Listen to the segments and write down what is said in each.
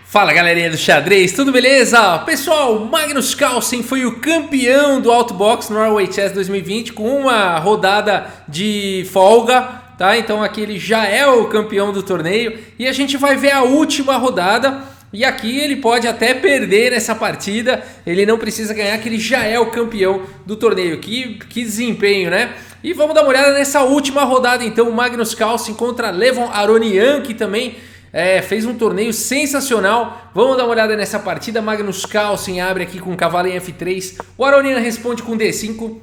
Fala galerinha do xadrez, tudo beleza? Pessoal, Magnus Carlsen foi o campeão do Outbox Norway Chess 2020 com uma rodada de folga, tá? Então aqui ele já é o campeão do torneio e a gente vai ver a última rodada. E aqui ele pode até perder nessa partida, ele não precisa ganhar, que ele já é o campeão do torneio. Que desempenho, né? E vamos dar uma olhada nessa última rodada então, Magnus Carlsen contra Levon Aronian, que também fez um torneio sensacional. Vamos dar uma olhada nessa partida. Magnus Carlsen abre aqui com cavalo em F3, o Aronian responde com D5,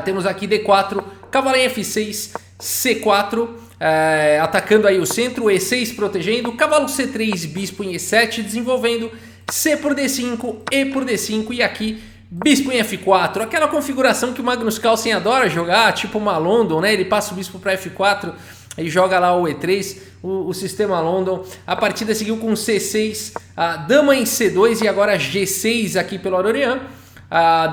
temos aqui D4, cavalo em F6, C4, atacando aí o centro, E6 protegendo, cavalo C3, bispo em E7 desenvolvendo, C por D5, E por D5 e aqui bispo em F4, aquela configuração que o Magnus Carlsen adora jogar, tipo uma London, né? Ele passa o bispo para F4 e joga lá o E3, o sistema London. A partida seguiu com C6, dama em C2 e agora G6 aqui pelo Aronian.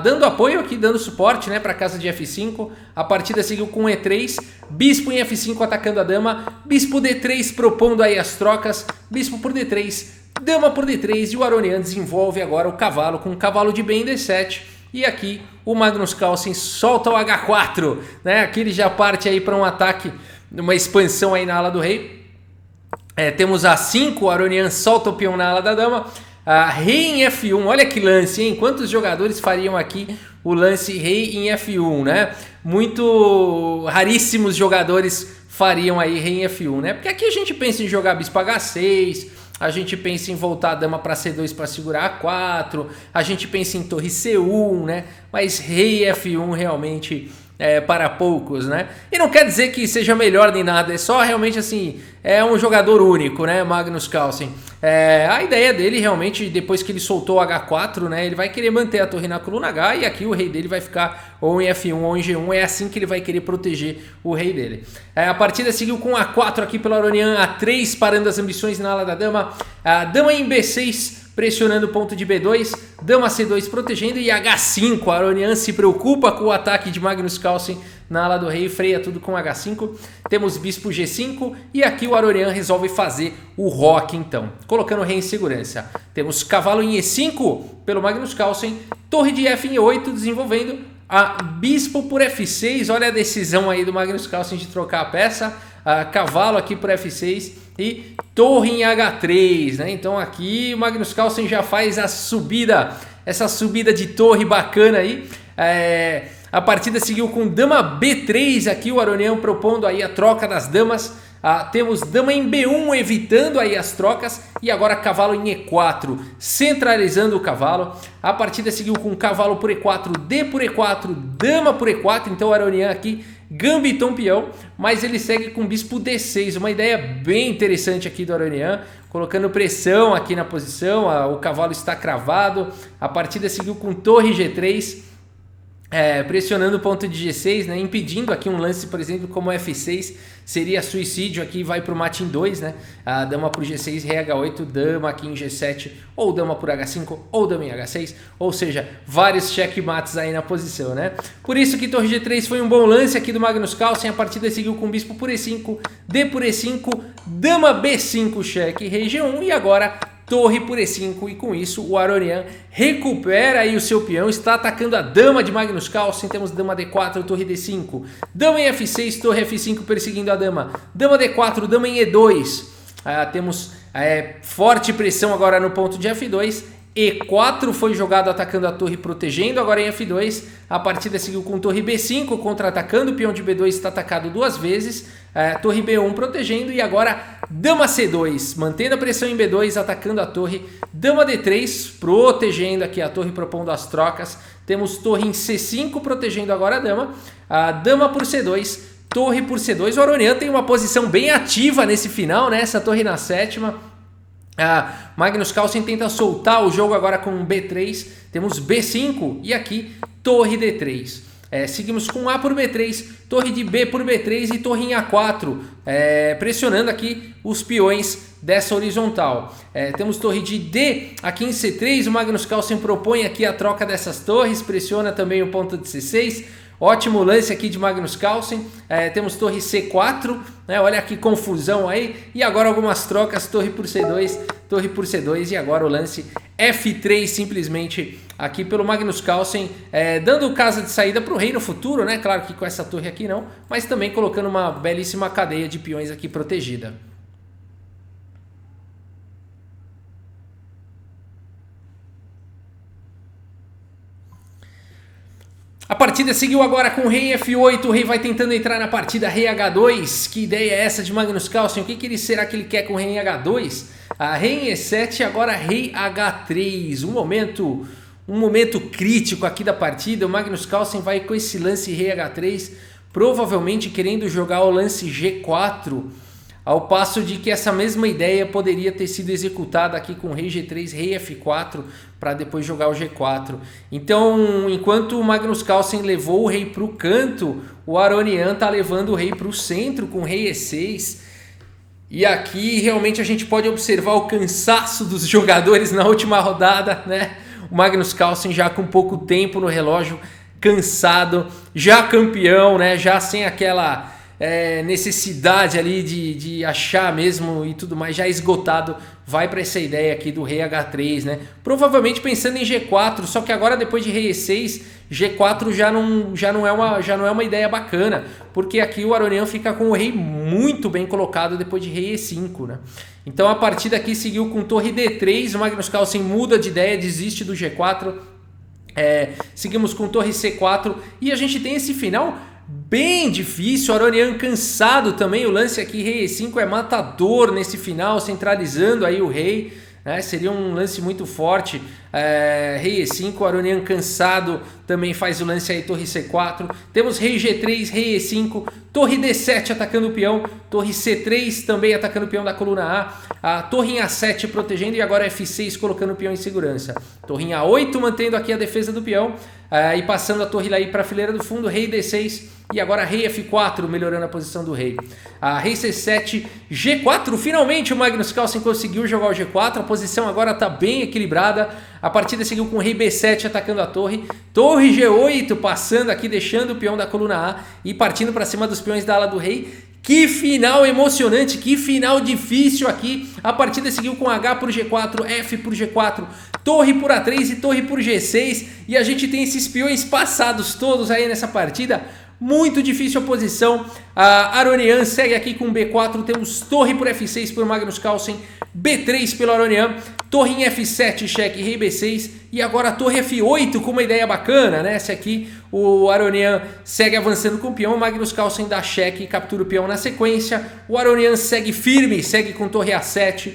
Dando apoio aqui, dando suporte, né, para a casa de F5. A partida seguiu com E3, bispo em F5 atacando a dama, bispo D3 propondo aí as trocas, bispo por D3, dama por D3 e o Aronian desenvolve agora o cavalo com cavalo de B em D7. E aqui o Magnus Carlsen solta o H4, né? Aqui ele já parte aí para um ataque, uma expansão aí na ala do rei. Temos A5, o Aronian solta o peão na ala da dama. Rei em F1, olha que lance, hein? Quantos jogadores fariam aqui o lance rei em F1, né? Muito raríssimos jogadores fariam aí rei em F1, né? Porque aqui a gente pensa em jogar bispo H6, a gente pensa em voltar a dama para C2 para segurar A4, a gente pensa em torre C1, né? Mas rei F1 realmente para poucos, né? E não quer dizer que seja melhor nem nada, é só realmente assim, é um jogador único, né? Magnus Carlsen. A ideia dele realmente, depois que ele soltou o H4, né? Ele vai querer manter a torre na coluna H e aqui o rei dele vai ficar ou em F1 ou em G1, é assim que ele vai querer proteger o rei dele. A partida seguiu com A4 aqui pelo Aronian, A3 parando as ambições na ala da dama, a dama em B6 pressionando o ponto de B2, dama C2 protegendo e H5, a Aronian se preocupa com o ataque de Magnus Carlsen na ala do rei, freia tudo com H5, temos bispo G5 e aqui o Aronian resolve fazer o roque então, colocando o rei em segurança. Temos cavalo em E5 pelo Magnus Carlsen, torre de F em E8 desenvolvendo, bispo por F6, olha a decisão aí do Magnus Carlsen de trocar a peça, cavalo aqui por F6 e torre em H3, né? Então aqui o Magnus Carlsen já faz a subida, essa subida de torre bacana aí. A partida seguiu com dama B3 aqui, o Aronian propondo aí a troca das damas. Temos dama em B1 evitando aí as trocas e agora cavalo em E4 centralizando o cavalo. A partida seguiu com cavalo por E4, D por E4, dama por E4, então o Aronian aqui gambitou um peão, mas ele segue com bispo D6, uma ideia bem interessante aqui do Aronian, colocando pressão aqui na posição, o cavalo está cravado. A partida seguiu com torre G3, pressionando o ponto de G6, né, impedindo aqui um lance, por exemplo, como F6, seria suicídio aqui, vai para o mate em 2, né? A dama por G6, rei H8, dama aqui em G7, ou dama por H5, ou dama em H6, ou seja, vários checkmates aí na posição, né? Por isso que torre G3 foi um bom lance aqui do Magnus Carlsen, a partida seguiu com bispo por E5, D por E5, dama B5, cheque, rei G1 e agora torre por E5 e com isso o Aronian recupera aí o seu peão, está atacando a dama de Magnus Carlsen, temos dama D4, torre D5, dama em F6, torre F5 perseguindo a dama, dama D4, dama em E2, temos forte pressão agora no ponto de F2, E4 foi jogado atacando a torre protegendo, agora em F2, a partida seguiu com torre B5 contra-atacando, o peão de B2 está atacado duas vezes, torre B1 protegendo e agora dama C2, mantendo a pressão em B2, atacando a torre, dama D3 protegendo aqui a torre, propondo as trocas, temos torre em C5 protegendo agora a dama por C2, torre por C2, o Aronian tem uma posição bem ativa nesse final, né? Essa torre na sétima. Magnus Carlsen tenta soltar o jogo agora com B3, temos B5 e aqui torre D3. Seguimos com A por B3, torre de B por B3 e torre em A4, pressionando aqui os peões dessa horizontal. Temos torre de D aqui em C3, o Magnus Carlsen propõe aqui a troca dessas torres, pressiona também o ponto de C6, Ótimo lance aqui de Magnus Carlsen. Temos torre C4, né? Olha que confusão aí. E agora algumas trocas, torre por C2 e agora o lance F3 simplesmente aqui pelo Magnus Carlsen, dando casa de saída para o rei no futuro, né? Claro que com essa torre aqui não, mas também colocando uma belíssima cadeia de peões aqui protegida. A partida seguiu agora com rei F8, o rei vai tentando entrar na partida, rei H2, que ideia é essa de Magnus Carlsen? O que será que ele quer com rei H2? Rei em E7, agora rei H3, um momento crítico aqui da partida, o Magnus Carlsen vai com esse lance rei H3, provavelmente querendo jogar o lance G4, ao passo de que essa mesma ideia poderia ter sido executada aqui com rei G3, rei F4, para depois jogar o G4. Então, enquanto o Magnus Carlsen levou o rei para o canto, o Aronian está levando o rei para o centro com rei E6. E aqui realmente a gente pode observar o cansaço dos jogadores na última rodada, né? O Magnus Carlsen já com pouco tempo no relógio, cansado, já campeão, né? Já sem aquela necessidade ali de achar mesmo e tudo mais, já esgotado, vai para essa ideia aqui do rei H3, né? Provavelmente pensando em G4, só que agora depois de rei E6, G4 já não é uma ideia bacana, porque aqui o Aronian fica com o rei muito bem colocado depois de rei E5, né? Então a partida aqui seguiu com torre D3, o Magnus Carlsen muda de ideia, desiste do G4, seguimos com torre C4 e a gente tem esse final bem difícil, o Aronian cansado também, o lance aqui rei E5 é matador nesse final, centralizando aí o rei, né? Seria um lance muito forte, rei E5, o Aronian cansado também faz o lance aí torre C4, temos rei G3, rei E5, torre D7 atacando o peão, torre C3 também atacando o peão da coluna A torre em A7 protegendo e agora F6 colocando o peão em segurança, torre em A8 mantendo aqui a defesa do peão, e passando a torre aí para a fileira do fundo, rei D6 e agora rei F4 melhorando a posição do rei. Rei C7, G4, finalmente o Magnus Carlsen conseguiu jogar o G4, a posição agora está bem equilibrada, a partida seguiu com rei B7 atacando a torre, torre G8 passando aqui, deixando o peão da coluna A e partindo para cima dos peões da ala do rei. Que final emocionante, que final difícil aqui. A partida seguiu com H por G4, F por G4, torre por A3 e torre por G6. E a gente tem esses peões passados todos aí nessa partida. Muito difícil a posição. A Aronian segue aqui com B4. Temos torre por F6 por Magnus Carlsen, B3 pelo Aronian, torre em F7, cheque, rei B6 e agora a torre F8 com uma ideia bacana, né? Essa aqui o Aronian segue avançando com o peão, o Magnus Carlsen dá cheque e captura o peão na sequência, o Aronian segue firme, segue com torre A7,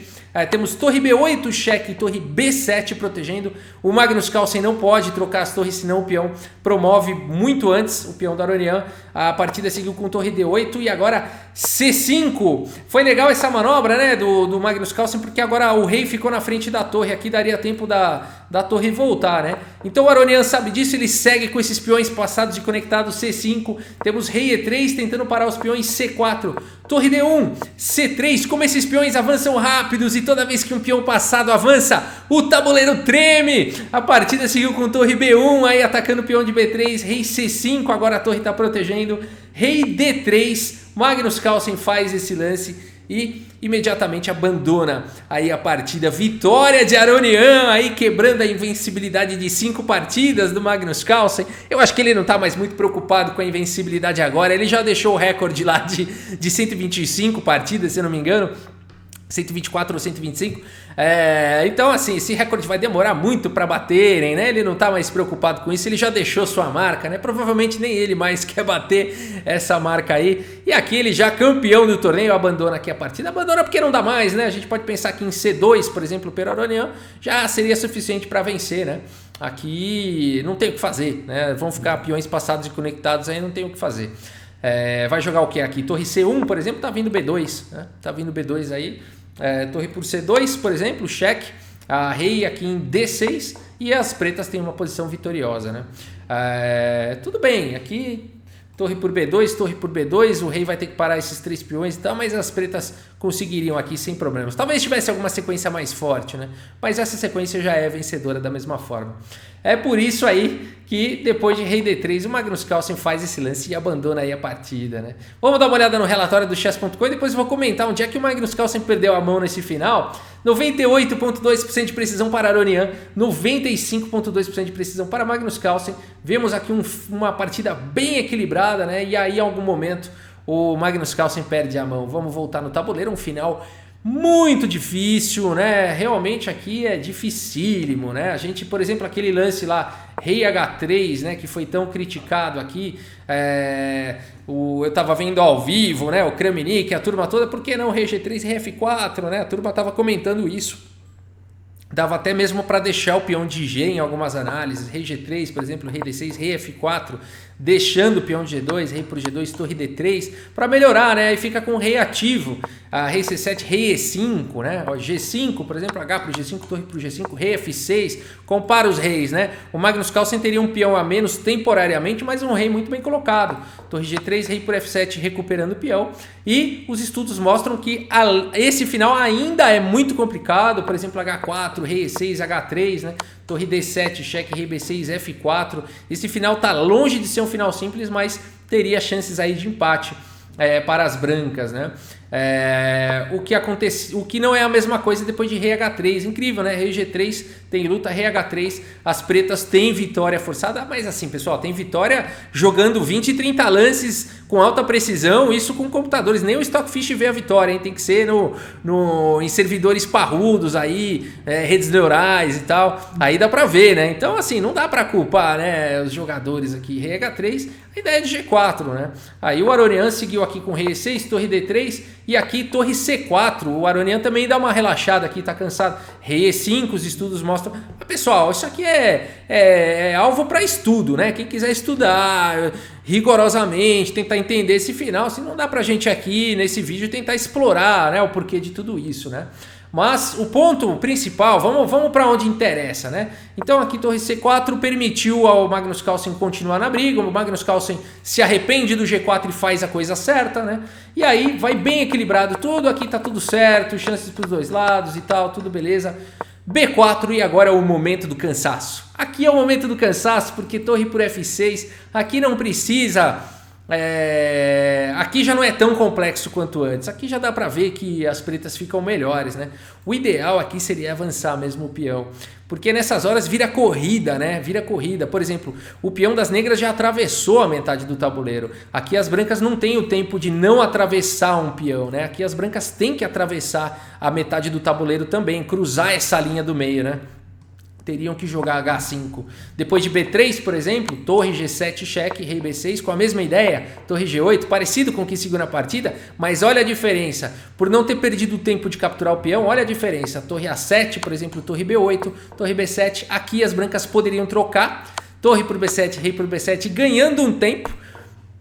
temos torre B8, cheque, torre B7 protegendo, o Magnus Carlsen não pode trocar as torres, senão o peão promove muito antes o peão do Aronian. A partida seguiu com torre D8 e agora C5. Foi legal essa manobra, né, do Magnus Carlsen, porque agora o rei ficou na frente da torre, aqui daria tempo da torre voltar, né? Então o Aronian sabe disso, ele segue com esses peões passados e conectados C5, temos rei E3 tentando parar os peões C4, torre D1, C3, como esses peões avançam rápidos e toda vez que um peão passado avança, o tabuleiro treme. A partida seguiu com torre B1, aí atacando o peão de B3, rei C5, agora a torre está protegendo, rei D3, Magnus Carlsen faz esse lance e imediatamente abandona aí a partida. Vitória de Aronian, aí quebrando a invencibilidade de 5 partidas do Magnus Carlsen. Eu acho que ele não está mais muito preocupado com a invencibilidade agora, ele já deixou o recorde lá de 125 partidas, se eu não me engano, 124 ou 125, então assim, esse recorde vai demorar muito para baterem, né? Ele não tá mais preocupado com isso, ele já deixou sua marca, né? Provavelmente nem ele mais quer bater essa marca aí, e aqui ele já campeão do torneio, abandona aqui a partida, abandona porque não dá mais, né? A gente pode pensar que em C2, por exemplo, pelo Aronian, já seria suficiente para vencer, né? Aqui não tem o que fazer, né? Vão ficar peões passados e conectados aí, não tem o que fazer. Vai jogar o que aqui? Torre C1, por exemplo, tá vindo B2, né? Tá vindo B2 aí. Torre por C2, por exemplo, cheque, a rei aqui em D6 e as pretas têm uma posição vitoriosa, né? Tudo bem, aqui torre por B2, torre por B2, o rei vai ter que parar esses 3 peões e tal, mas as pretas conseguiriam aqui sem problemas. Talvez tivesse alguma sequência mais forte, né? Mas essa sequência já é vencedora da mesma forma. É por isso aí que depois de rei D3 o Magnus Carlsen faz esse lance e abandona aí a partida, né? Vamos dar uma olhada no relatório do chess.com e depois eu vou comentar onde é que o Magnus Carlsen perdeu a mão nesse final. 98,2% de precisão para Aronian, 95,2% de precisão para Magnus Carlsen. Vemos aqui uma partida bem equilibrada, né? E aí em algum momento o Magnus Carlsen perde a mão. Vamos voltar no tabuleiro, um final muito difícil, né? Realmente aqui é dificílimo, né? A gente, por exemplo, aquele lance lá, rei H3, né? Que foi tão criticado aqui. Eu tava vendo ao vivo, né? O Kramnik, a turma toda, por que não rei G3 e rei F4, né? A turma tava comentando isso. Dava até mesmo para deixar o peão de G em algumas análises. Rei G3, por exemplo, rei D6, rei F4, deixando o peão de G2, rei por G2, torre D3, para melhorar, né? E fica com o rei ativo. Rei C7, rei E5, né? G5, por exemplo, H para o G5, torre para o G5, rei F6. Compara os reis, né? O Magnus Carlsen teria um peão a menos temporariamente, mas um rei muito bem colocado. Torre G3, rei por F7, recuperando o peão. E os estudos mostram que esse final ainda é muito complicado. Por exemplo, H4, rei E6, H3, né? Torre D7, cheque, rei B6, F4. Esse final está longe de ser um final simples, mas teria chances aí de empate para as brancas, né? O que não é a mesma coisa depois de rei H3. Incrível, né? Rei G3 tem luta, rei H3, as pretas têm vitória forçada, mas assim, pessoal, tem vitória jogando 20 e 30 lances com alta precisão, isso com computadores. Nem o Stockfish vê a vitória, hein? Tem que ser em servidores parrudos aí, redes neurais e tal. Aí dá pra ver, né? Então, assim, não dá pra culpar, né, os jogadores aqui. Rei H3, a ideia é de G4, né? Aí o Aronian seguiu aqui com rei E6, torre D3 e aqui torre C4. O Aronian também dá uma relaxada aqui, tá cansado. Rei E5, os estudos mostram. Mas, pessoal, isso aqui é alvo para estudo, né? Quem quiser estudar rigorosamente, tentar entender esse final, assim, não dá pra gente aqui nesse vídeo tentar explorar, né, o porquê de tudo isso, né? Mas o ponto principal, vamos para onde interessa, né? Então aqui torre C4 permitiu ao Magnus Carlsen continuar na briga. O Magnus Carlsen se arrepende do G4 e faz a coisa certa, né? E aí vai bem equilibrado tudo, aqui tá tudo certo, chances para os dois lados e tal, tudo beleza. B4 e agora é o momento do cansaço. Aqui é o momento do cansaço porque torre por F6, aqui não precisa... aqui já não é tão complexo quanto antes. Aqui já dá pra ver que as pretas ficam melhores, né? O ideal aqui seria avançar mesmo o peão, porque nessas horas vira corrida, né? Vira corrida. Por exemplo, o peão das negras já atravessou a metade do tabuleiro. Aqui as brancas não têm o tempo de não atravessar um peão, né? Aqui as brancas têm que atravessar a metade do tabuleiro também, cruzar essa linha do meio, né? Teriam que jogar H5. Depois de B3, por exemplo, torre G7, cheque, rei B6, com a mesma ideia, torre G8, parecido com o que seguiu na partida, mas olha a diferença. Por não ter perdido o tempo de capturar o peão, olha a diferença. Torre A7, por exemplo, torre B8, torre B7, aqui as brancas poderiam trocar, torre por B7, rei por B7, ganhando um tempo.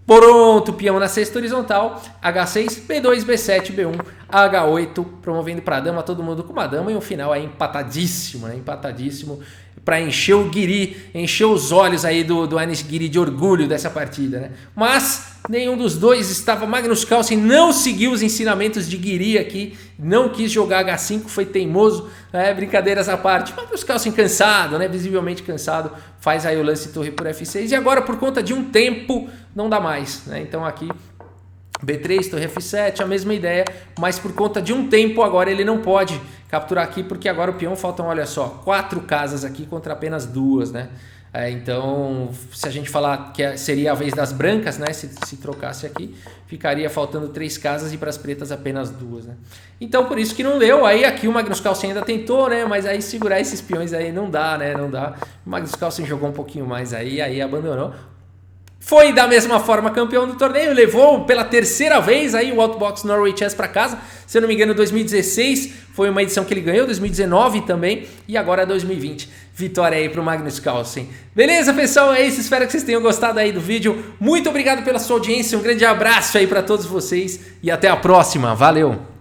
Pronto, peão na sexta horizontal, H6, B2, B7, B1, H8, promovendo para a dama, todo mundo com uma dama, e um final aí empatadíssimo, né? Empatadíssimo, para encher o Guiri, encher os olhos aí do Anish Giri de orgulho dessa partida, né? Mas nenhum dos dois estava. Magnus Carlsen não seguiu os ensinamentos de Guiri aqui, não quis jogar H5, foi teimoso, né? Brincadeiras à parte. Magnus Carlsen cansado, né? Visivelmente cansado, faz aí o lance torre por F6 e agora por conta de um tempo não dá mais, né? Então aqui B3, torre F7, a mesma ideia, mas por conta de um tempo agora ele não pode capturar aqui, porque agora o peão faltam, olha só, 4 casas aqui contra apenas 2, né? Então, se a gente falar que seria a vez das brancas, né? Se trocasse aqui, ficaria faltando 3 casas e para as pretas apenas 2, né? Então, por isso que não deu. Aí aqui o Magnus Carlsen ainda tentou, né? Mas aí segurar esses peões aí não dá, né? Não dá. O Magnus Carlsen jogou um pouquinho mais aí abandonou. Foi da mesma forma campeão do torneio, levou pela terceira vez aí o Outbox Norway Chess para casa. Se eu não me engano, 2016 foi uma edição que ele ganhou, 2019 também e agora 2020. Vitória aí para o Magnus Carlsen. Beleza, pessoal? É isso. Espero que vocês tenham gostado aí do vídeo. Muito obrigado pela sua audiência. Um grande abraço aí para todos vocês e até a próxima. Valeu!